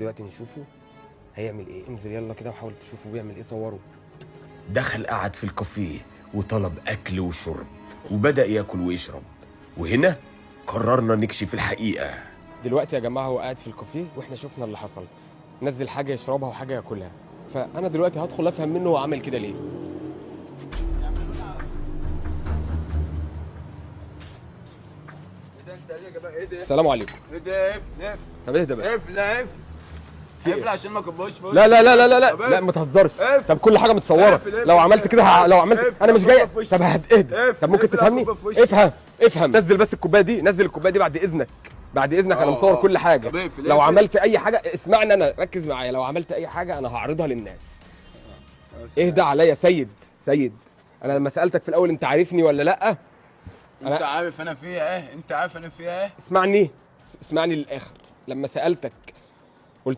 دلوقتي نشوفه هيعمل ايه. انزل يلا كده وحاول تشوفه بيعمل ايه، صوره. دخل قعد في الكافيه وطلب أكل وشرب وبدأ ياكل ويشرب، وهنا قررنا نكشف الحقيقة. دلوقتي يا جماعه هو قاعد في الكافيه واحنا شفنا اللي حصل، نزل حاجه يشربها وحاجه ياكلها، فانا دلوقتي هدخل افهم منه هو عمل كده ليه. السلام عليكم. ايه ده؟ اف طب اهدى بس. لا اف عشان ما كبوش لا لا لا لا لا لا, لا ما تهزرش. طب كل حاجه متصوره، لو عملت كده لو عملت انا مش جاي. طب اهدى. طب ممكن تفهمني؟ افهم نزل بس الكوبايه دي، نزل الكوبايه دي بعد اذنك، بعد اذنك. انا مصور كل حاجه. لو عملت اي حاجه اسمعني، انا ركز معايا، لو عملت اي حاجه انا هعرضها للناس. اهدى عليا سيد. انا لما سالتك في الاول انت عارفني ولا لا؟ انت عارف انا فيها ايه؟ اسمعني للاخر. لما سالتك